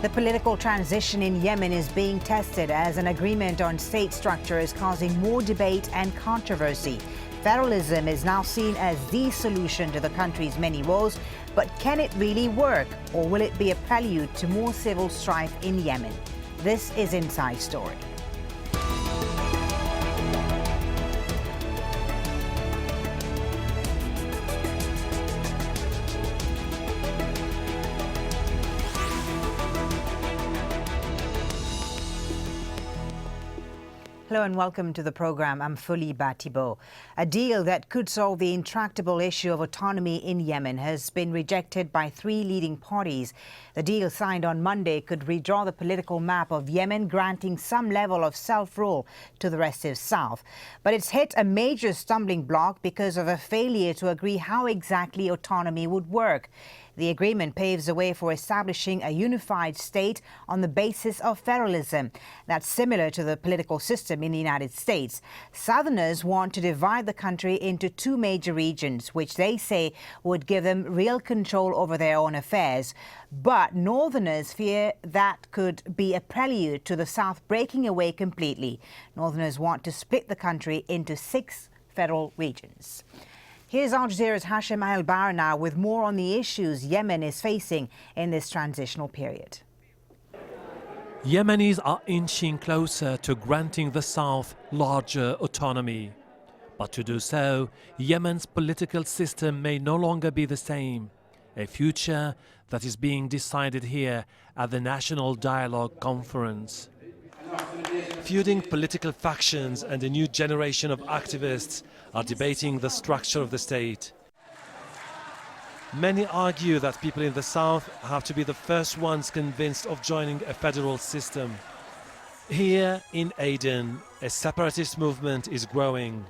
The political transition in Yemen is being tested as an agreement on state structure is causing more debate and controversy. Federalism is now seen as the solution to the country's many woes, but can it really work, or will it be a prelude to more civil strife in Yemen? This is Inside Story. Hello and welcome to the program. I'm Folly Bah Thibault. A deal that could solve the intractable issue of autonomy in Yemen has been rejected by three leading parties. The deal signed on Monday could redraw the political map of Yemen, granting some level of self-rule to the restive south. But it's hit a major stumbling block because of a failure to agree how exactly autonomy would work. The agreement paves the way for establishing a unified state on the basis of federalism. That's similar to the political system in the United States. Southerners want to divide the country into two major regions, which they say would give them real control over their own affairs. But Northerners fear that could be a prelude to the South breaking away completely. Northerners want to split the country into 6 federal regions. Here's Al Jazeera's Hashim Al-Bar now with more on the issues Yemen is facing in this transitional period. Yemenis are inching closer to granting the South larger autonomy. But to do so, Yemen's political system may no longer be the same. A future that is being decided here at the National Dialogue Conference. Feuding political factions and a new generation of activists are debating the structure of the state. Many argue that people in the south have to be the first ones convinced of joining a federal system. Here in Aden, a separatist movement is growing.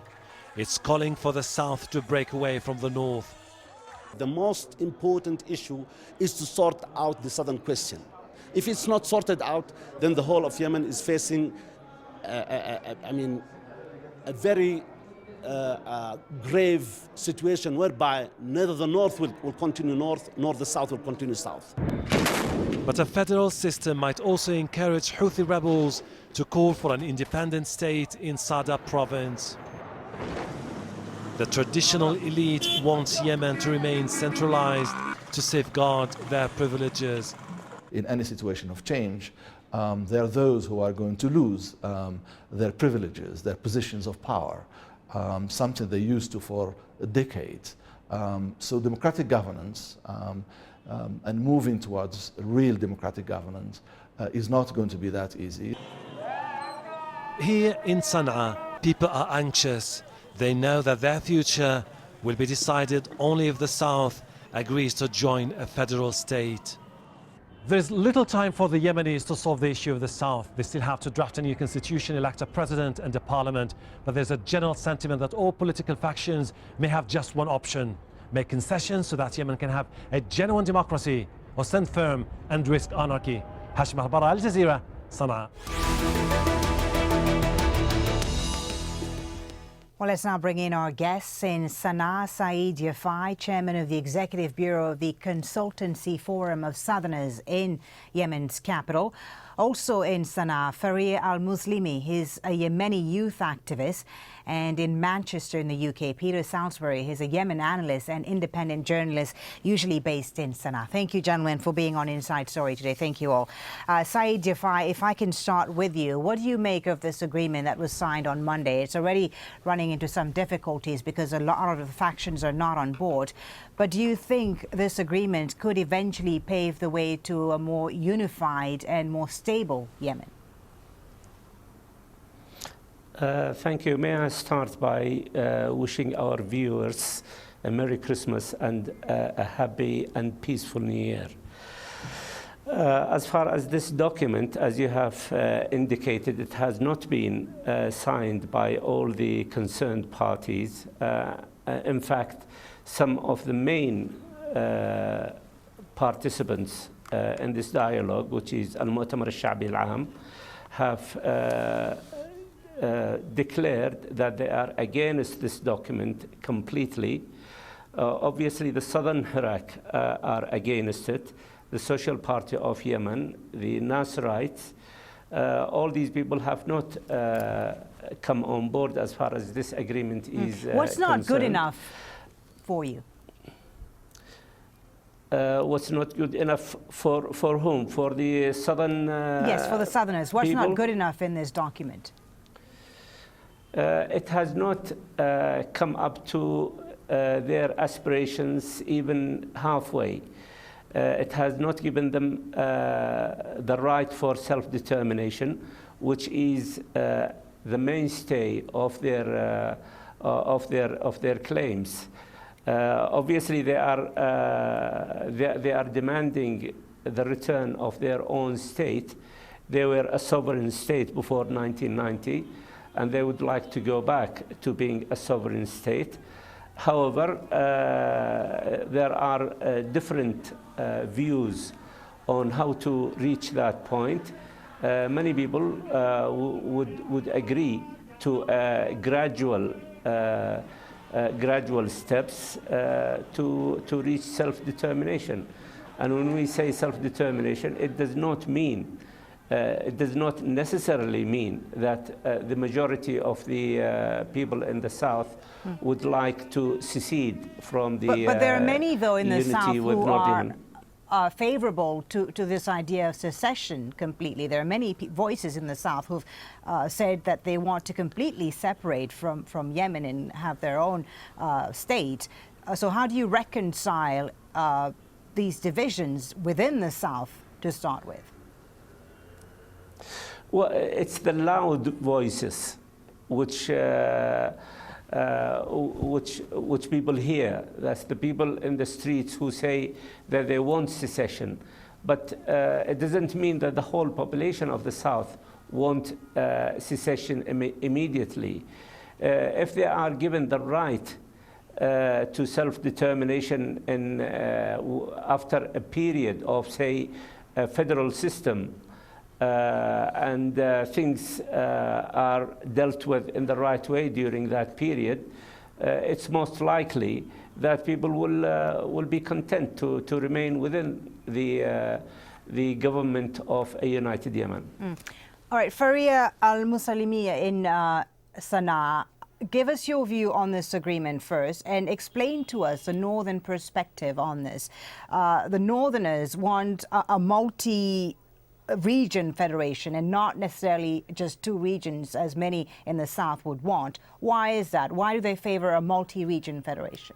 It's calling for the south to break away from the north. The most important issue is to sort out the southern question. If it's not sorted out, then the whole of Yemen is facing, a very grave situation whereby neither the north will continue north nor the south will continue south. But a federal system might also encourage Houthi rebels to call for an independent state in Sanaa province. The traditional elite wants Yemen to remain centralized to safeguard their privileges. In any situation of change, there are those who are going to lose their privileges, their positions of power, something they used to for decades. So democratic governance and moving towards real democratic governance is not going to be that easy. Here in Sanaa, people are anxious. They know that their future will be decided only if the South agrees to join a federal state. There's little time for the Yemenis to solve the issue of the South. They still have to draft a new constitution, elect a president and a parliament. But there's a general sentiment that all political factions may have just one option: make concessions so that Yemen can have a genuine democracy, or stand firm and risk anarchy. Hashim Al-Bar, Al Jazeera, Sanaa. Well, let's now bring in our guests in Sanaa. Saeed Yafai, chairman of the Executive Bureau of the Consultancy Forum of Southerners in Yemen's capital. Also in Sanaa, Farea al-Muslimi, he's a Yemeni youth activist. And in Manchester in the UK, Peter Salisbury, he's a Yemen analyst and independent journalist, usually based in Sanaa. Thank you, gentlemen, for being on Inside Story today. Thank you all. Saeed Yafai, if I can start with you, what do you make of this agreement that was signed on Monday? It's already running into some difficulties because a lot of the factions are not on board. But do you think this agreement could eventually pave the way to a more unified and more stable Yemen? Thank you. May I start by wishing our viewers a Merry Christmas and a happy and peaceful New Year. As far as this document, as you have indicated, it has not been signed by all the concerned parties. In fact, some of the main participants in this dialogue, which is al-Mu'tamar al-Sha'bi al-Aam, have declared that they are against this document completely. Obviously, the southern Iraq are against it. the Social Party of Yemen, the Nasrites. All these people have not come on board as far as this agreement is What's not concerned. good enough for you? What's not good enough for whom? For the southern Yes, for the Southerners. What's people? not good enough in this document? It has not come up to their aspirations even halfway. It has not given them the right for self-determination, which is the mainstay of their claims. Obviously, they are demanding the return of their own state. They were a sovereign state before 1990, and they would like to go back to being a sovereign state. However, there are different views on how to reach that point. Many people would agree to gradual steps to reach self-determination. And when we say self-determination, it does not mean, it does not necessarily mean that the majority of the people in the South would like to secede from the But there are many, though, in the South who are favorable to this idea of secession completely. There are many voices in the South who've said that they want to completely separate from Yemen and have their own state. So how do you reconcile these divisions within the South to start with? Well, it's the loud voices which people hear. That's the people in the streets who say that they want secession. But it doesn't mean that the whole population of the South want secession immediately. If they are given the right to self-determination after a period of, say, a federal system, and things are dealt with in the right way during that period, it's most likely that people will be content to remain within the government of a united Yemen. All right, Farea al-Muslimi in Sanaa, give us your view on this agreement first and explain to us the northern perspective on this. The northerners want a multi-region federation and not necessarily just two regions as many in the South would want. Why is that? Why do they favor a multi-region federation?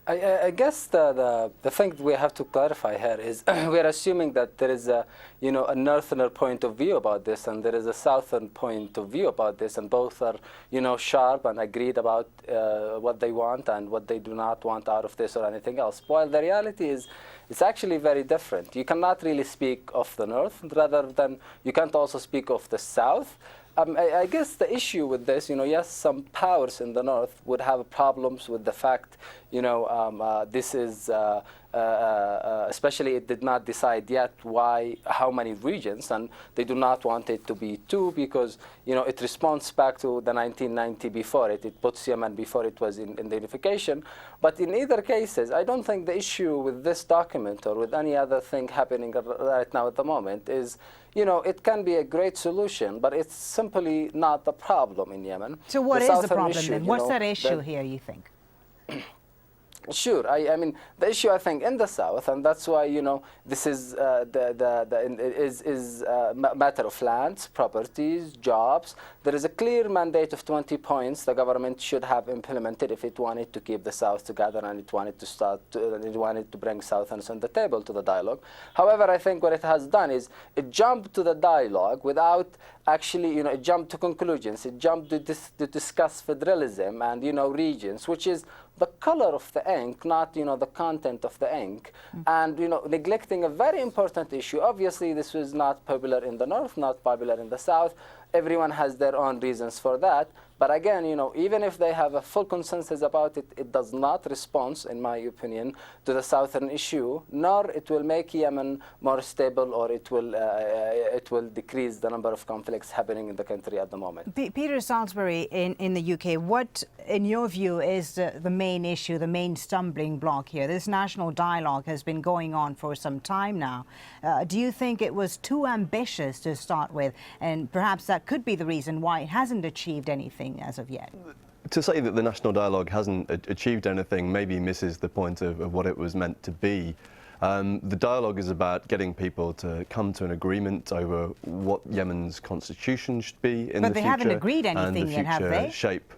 I guess the thing that we have to clarify here is we are assuming that there is a northerner point of view about this, and there is a southern point of view about this, and both are sharp and agreed about what they want and what they do not want out of this or anything else. While the reality is, it's actually very different. You cannot really speak of the north, rather than you can't also speak of the south. I guess the issue with this, yes, some powers in the north would have problems with the fact, this is, especially it did not decide yet how many regions, and they do not want it to be two because, it responds back to the 1990 before it. It puts Yemen before it was in the unification. But in either cases, I don't think the issue with this document or with any other thing happening right now at the moment is, it can be a great solution, but it's simply not the problem in Yemen. So what is the problem then? What's that issue here, you think? Sure. I mean, the issue, I think, in the South, and that's why, this is a matter of lands, properties, jobs. There is a clear mandate of 20 points the government should have implemented if it wanted to keep the South together and it wanted to bring Southerners on the table to the dialogue. However, I think what it has done is it jumped to the dialogue without actually, it jumped to conclusions. It jumped to discuss federalism and, regions, which is the color of the ink, not, the content of the ink, and, neglecting a very important issue. Obviously, this was not popular in the North, not popular in the South. Everyone has their own reasons for that. But But again, even if they have a full consensus about it, it does not respond, in my opinion, to the southern issue, nor it will make Yemen more stable, or it will decrease the number of conflicts happening in the country at the moment. Peter Salisbury in the UK, what, in your view, is the main issue, the main stumbling block here? This national dialogue has been going on for some time now. Do you think it was too ambitious to start with, and perhaps that could be the reason why it hasn't achieved anything as of yet? To say that the national dialogue hasn't achieved anything maybe misses the point of what it was meant to be. The dialogue is about getting people to come to an agreement over what Yemen's constitution should be in the future. But they haven't agreed anything yet, have they? And the future shape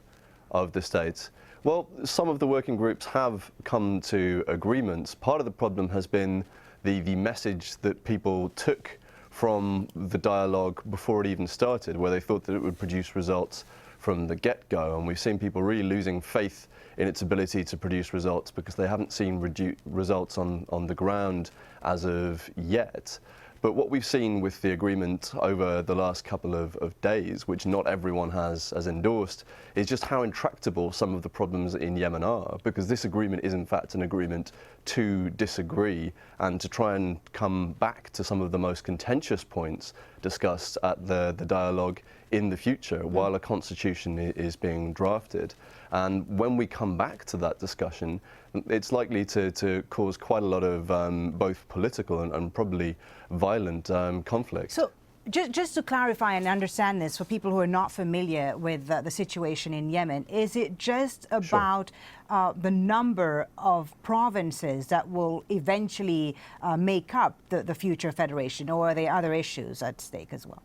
of the state. Well, some of the working groups have come to agreements. Part of the problem has been the message that people took from the dialogue before it even started, where they thought that it would produce results from the get-go. And we've seen people really losing faith in its ability to produce results because they haven't seen results on the ground as of yet. But what we've seen with the agreement over the last couple of days, which not everyone has endorsed, is just how intractable some of the problems in Yemen are, because this agreement is in fact an agreement to disagree and to try and come back to some of the most contentious points discussed at the dialogue in the future while a constitution is being drafted. And when we come back to that discussion, it's likely to cause quite a lot of both political and probably violent conflict. So just to clarify and understand this for people who are not familiar with the situation in Yemen, is it just about the number of provinces that will eventually make up the future federation, or are there other issues at stake as well?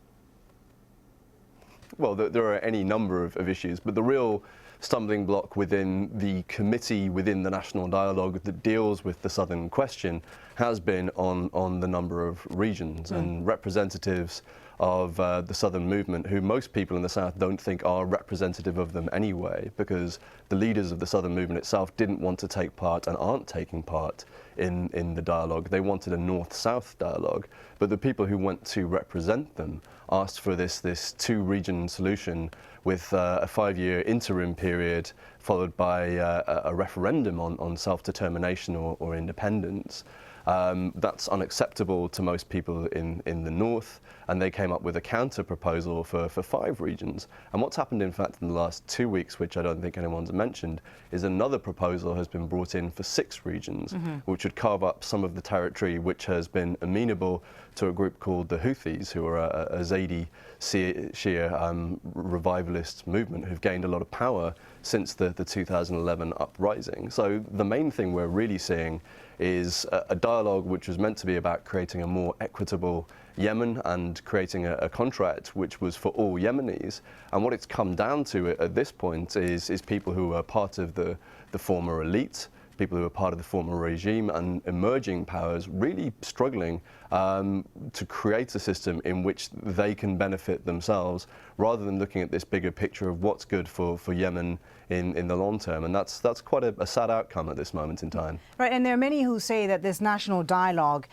Well, there are any number of issues, but the real stumbling block within the committee within the national dialogue that deals with the southern question has been on the number of regions and representatives of the southern movement, who most people in the south don't think are representative of them anyway, because the leaders of the southern movement itself didn't want to take part and aren't taking part in the dialogue. They wanted a north-south dialogue, but the people who went to represent them asked for this two-region solution with a 5-year interim period followed by a referendum on self-determination or independence. That's unacceptable to most people in the north, and they came up with a counter proposal for 5 regions. And what's happened, in fact, in the last 2 weeks, which I don't think anyone's mentioned, is another proposal has been brought in for 6 regions, which would carve up some of the territory which has been amenable to a group called the Houthis, who are a Zaidi Shia revivalist movement who've gained a lot of power since the 2011 uprising. So the main thing we're really seeing is a dialogue which was meant to be about creating a more equitable Yemen and creating a contract which was for all Yemenis. And what it's come down to at this point is people who are part of the former elite, people who are part of the former regime, and emerging powers really struggling to create a system in which they can benefit themselves, rather than looking at this bigger picture of what's good for Yemen in the long term. And that's quite a sad outcome at this moment in time. Right, and there are many who say that this national dialogue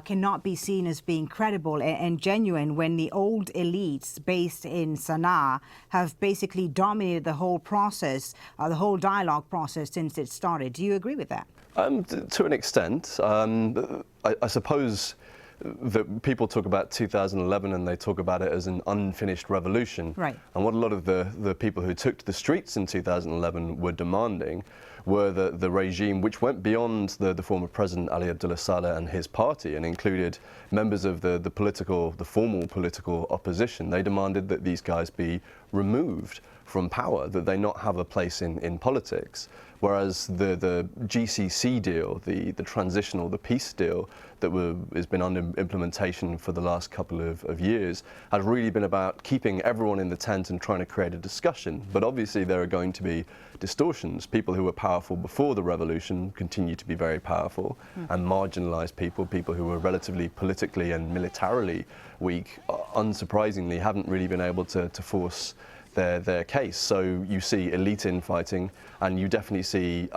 cannot be seen as being credible and genuine when the old elites based in Sanaa have basically dominated the whole process, the whole dialogue process since it started. Do you agree with that? To an extent. I suppose that people talk about 2011 and they talk about it as an unfinished revolution. Right. And what a lot of the people who took to the streets in 2011 were demanding were the regime which went beyond the former President Ali Abdullah Saleh and his party and included members of the formal political opposition. They demanded that these guys be removed from power, that they not have a place in politics. Whereas the GCC deal, the transitional, the peace deal that has been under implementation for the last couple of years, has really been about keeping everyone in the tent and trying to create a discussion. But obviously there are going to be distortions. People who were powerful before the revolution continue to be very powerful, and marginalized people who were relatively politically and militarily weak, unsurprisingly haven't really been able to force their case. So you see elite infighting, and you definitely see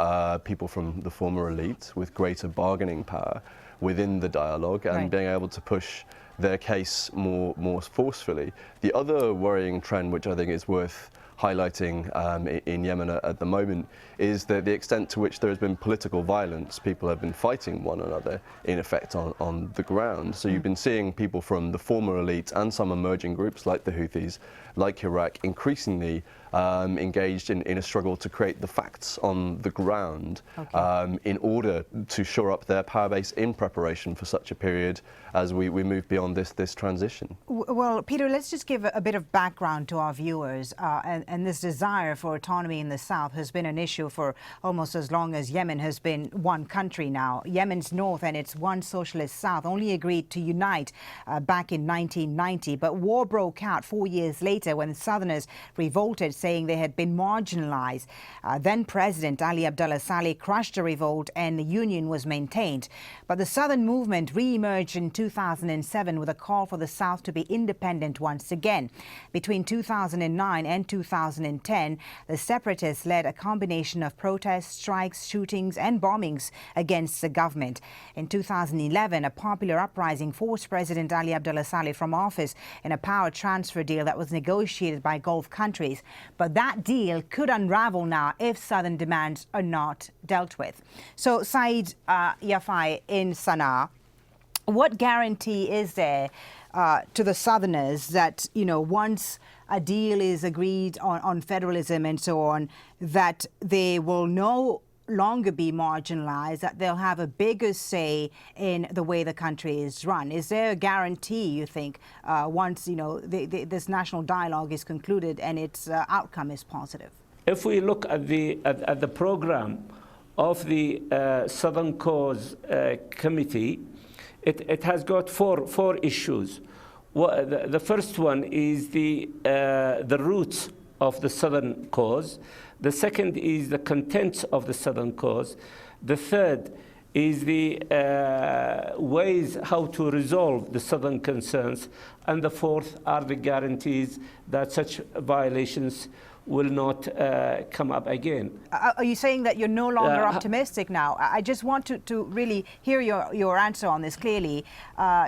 people from the former elite with greater bargaining power within the dialogue and being able to push their case more forcefully. The other worrying trend, which I think is worth highlighting in Yemen at the moment, is that the extent to which there has been political violence. People have been fighting one another, in effect, on the ground. So you've been seeing people from the former elite and some emerging groups like the Houthis, like Iraq, increasingly engaged in a struggle to create the facts on the ground, in order to shore up their power base in preparation for such a period as we move beyond this transition. Well, Peter, let's just give a bit of background to our viewers. And this desire for autonomy in the south has been an issue for almost as long as Yemen has been one country now. Yemen's north and its one socialist south only agreed to unite back in 1990, but war broke out 4 years later when southerners revolted, saying they had been marginalized. Then President Ali Abdullah Saleh crushed the revolt and the union was maintained. But the southern movement re-emerged in 2007 with a call for the south to be independent once again. Between 2009 and 2010, the separatists led a combination of protests, strikes, shootings and bombings against the government. In 2011, a popular uprising forced President Ali Abdullah Saleh from office in a power transfer deal that was negotiated by Gulf countries. But that deal could unravel now if southern demands are not dealt with. So, Saeed Yafai in Sanaa, what guarantee is there to the southerners that, you know, once a deal is agreed on federalism and so on, that they will no longer be marginalized, that they'll have a bigger say in the way the country is run? Is there a guarantee, you think, once, you know, this national dialogue is concluded and its outcome is positive? If we look at the program of the Southern Cause Committee, it has got four issues. The first one is the roots of the Southern Cause. The second is the contents of the Southern Cause. The third is the ways how to resolve the Southern concerns. And the fourth are the guarantees that such violations will not come up again. Are you saying that you're no longer optimistic now? I just want to really hear your answer on this clearly.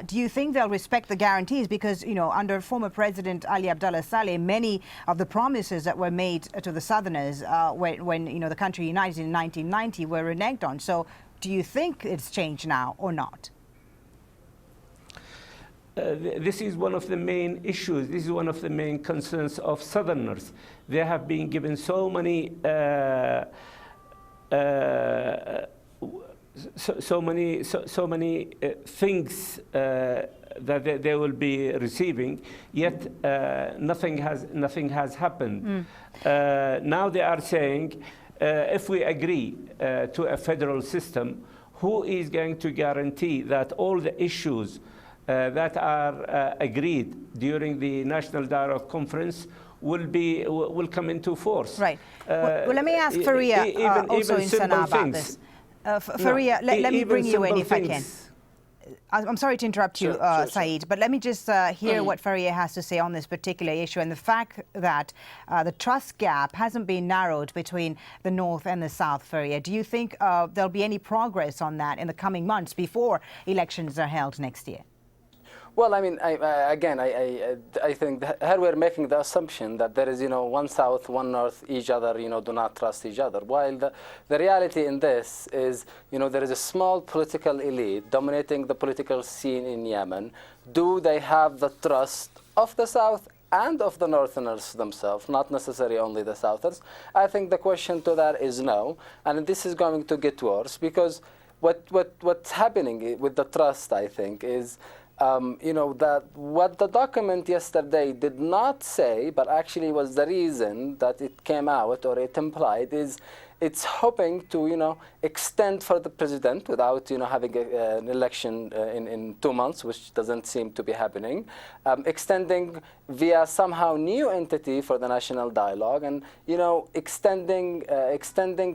Do you think they'll respect the guarantees? Because, you know, under former President Ali Abdullah Saleh, many of the promises that were made to the Southerners when you know, the country united in 1990 were reneged on. So do you think it's changed now or not? This is one of the main issues. This is one of the main concerns of Southerners. They have been given so many things that they will be receiving, yet nothing has happened. Now they are saying, if we agree to a federal system, who is going to guarantee that all the issues that are agreed during the National Dialogue Conference will come into force? Right. Well, let me ask Farea also in Sanaa about this. Farea, let me bring you in if I can. I'm sorry to interrupt you, Saeed, but let me just hear what Farea has to say on this particular issue and the fact that the trust gap hasn't been narrowed between the North and the South, Farea. Do you think there'll be any progress on that in the coming months before elections are held next year? Well, I mean, I think here we're making the assumption that there is, you know, one South, one North, each other, you know, do not trust each other. While the reality in this is, you know, there is a small political elite dominating the political scene in Yemen. Do they have the trust of the South and of the Northerners themselves, not necessarily only the Southerners? I think the question to that is no, and this is going to get worse because what's happening with the trust, I think, is you know, that what the document yesterday did not say, but actually was the reason that it came out or it implied, is it's hoping to, you know, extend for the president without, you know, having an election in 2 months, which doesn't seem to be happening, extending via somehow new entity for the national dialogue, and, you know, extending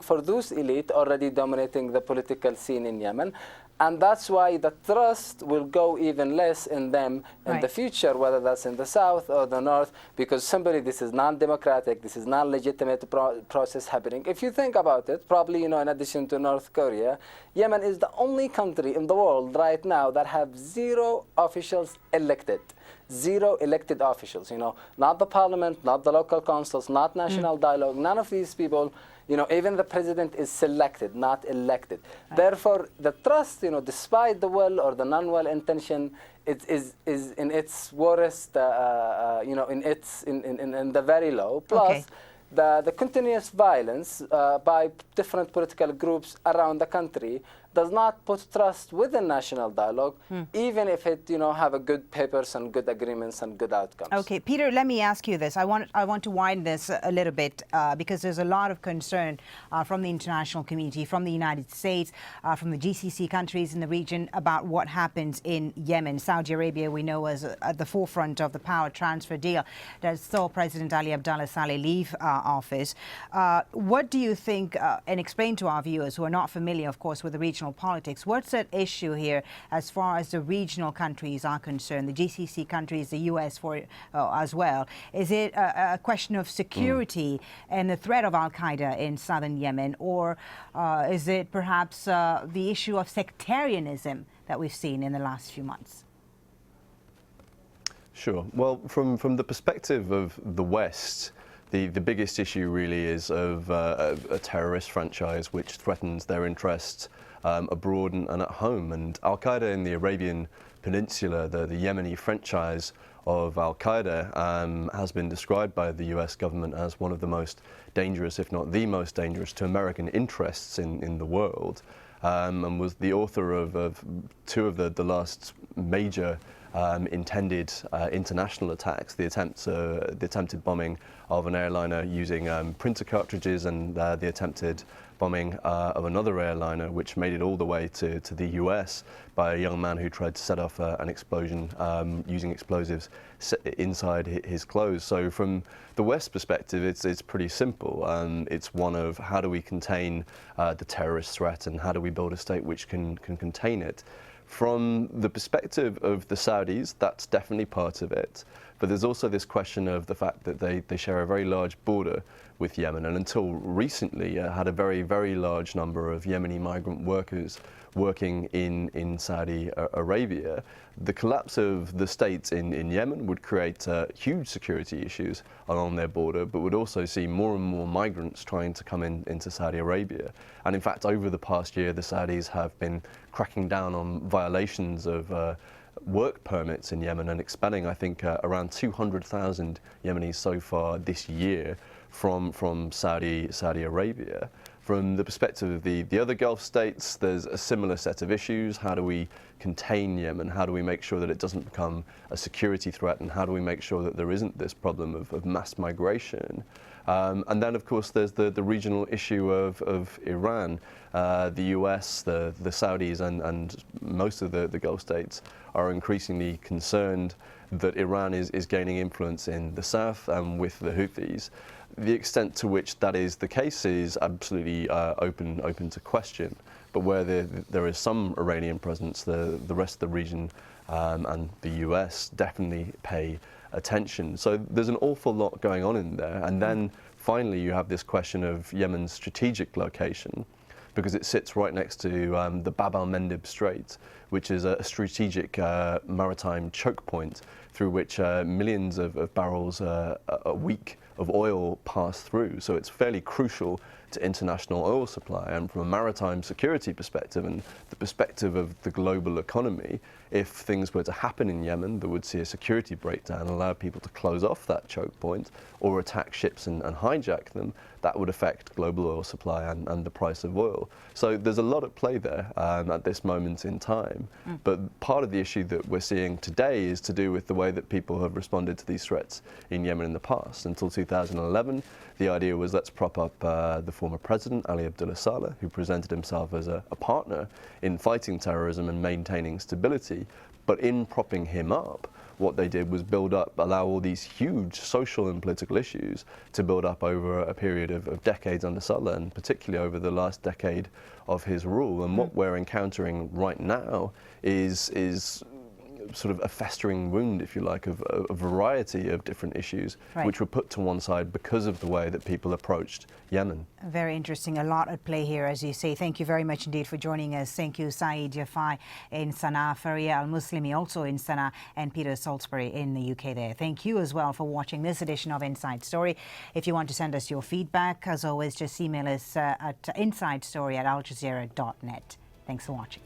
for those elite already dominating the political scene in Yemen. And that's why the trust will go even less in them in the future, whether that's in the south or the north, because simply this is non-democratic, this is non-legitimate process happening. If you think about it, probably, you know, in addition to North Korea, Yemen is the only country in the world right now that have 0 officials elected. 0 elected officials, you know, not the parliament, not the local councils, not national dialogue, none of these people. You know, even the president is selected, not elected. Right. Therefore, the trust, you know, despite the well or the non-well intention, is in its worst, you know, in the very low. Plus, the continuous violence by different political groups around the country does not put trust within national dialogue, even if it, you know, have a good papers and good agreements and good outcomes. Okay, Peter, let me ask you this. I want to widen this a little bit because there's a lot of concern from the international community, from the United States, from the GCC countries in the region about what happens in Yemen. Saudi Arabia, we know, was at the forefront of the power transfer deal that saw President Ali Abdullah Saleh leave office. What do you think, and explain to our viewers who are not familiar, of course, with the regional politics, what's at issue here as far as the regional countries are concerned, the GCC countries, the US as well? Is it a question of security and the threat of al-Qaeda in southern Yemen, or is it perhaps the issue of sectarianism that we've seen in the last few months? Sure. Well, from the perspective of the West, the biggest issue really is of a terrorist franchise which threatens their interests abroad and at home. And al-Qaeda in the Arabian Peninsula, the Yemeni franchise of al-Qaeda, has been described by the US government as one of the most dangerous, if not the most dangerous, to American interests in the world, and was the author of 2 of the last major intended international attacks, the attempted bombing of an airliner using printer cartridges, and the attempted bombing of another airliner, which made it all the way to the US by a young man who tried to set off an explosion using explosives inside his clothes. So from the West perspective, it's pretty simple. It's one of how do we contain the terrorist threat, and how do we build a state which can contain it. From the perspective of the Saudis, that's definitely part of it. But there's also this question of the fact that they share a very large border with Yemen, and until recently had a very, very large number of Yemeni migrant workers working in Saudi Arabia. The collapse of the state in Yemen would create huge security issues along their border, but would also see more and more migrants trying to come into Saudi Arabia. And in fact, over the past year, the Saudis have been cracking down on violations of work permits in Yemen and expelling, I think, around 200,000 Yemenis so far this year from Saudi Arabia. From the perspective of the other Gulf states, there's a similar set of issues. How do we contain Yemen? How do we make sure that it doesn't become a security threat? And how do we make sure that there isn't this problem of mass migration? And then, of course, there's the regional issue of Iran. The US, the Saudis, and most of the Gulf states are increasingly concerned that Iran is gaining influence in the south and with the Houthis. The extent to which that is the case is absolutely open to question. But where there is some Iranian presence, the rest of the region and the US definitely pay attention. So there's an awful lot going on in there. And then finally you have this question of Yemen's strategic location, because it sits right next to the Bab al-Mandeb Strait, which is a strategic maritime choke point through which millions of barrels a week of oil pass through. So it's fairly crucial to international oil supply. And from a maritime security perspective and the perspective of the global economy, if things were to happen in Yemen that would see a security breakdown, allow people to close off that choke point or attack ships and hijack them, that would affect global oil supply and the price of oil. So there's a lot at play there at this moment in time. But part of the issue that we're seeing today is to do with the way that people have responded to these threats in Yemen in the past. Until 2011, the idea was let's prop up the former president, Ali Abdullah Saleh, who presented himself as a partner in fighting terrorism and maintaining stability. But in propping him up, what they did was allow all these huge social and political issues to build up over a period of decades under Saleh, and particularly over the last decade of his rule. And what we're encountering right now is sort of a festering wound, if you like, of a variety of different issues, which were put to one side because of the way that people approached Yemen. Very interesting. A lot at play here, as you say. Thank you very much indeed for joining us. Thank you, Saeed Yafai in Sanaa, Farea al-Muslimi also in Sanaa, and Peter Salisbury in the UK there. Thank you as well for watching this edition of Inside Story. If you want to send us your feedback, as always, just email us at insidestory@aljazeera.net. Thanks for watching.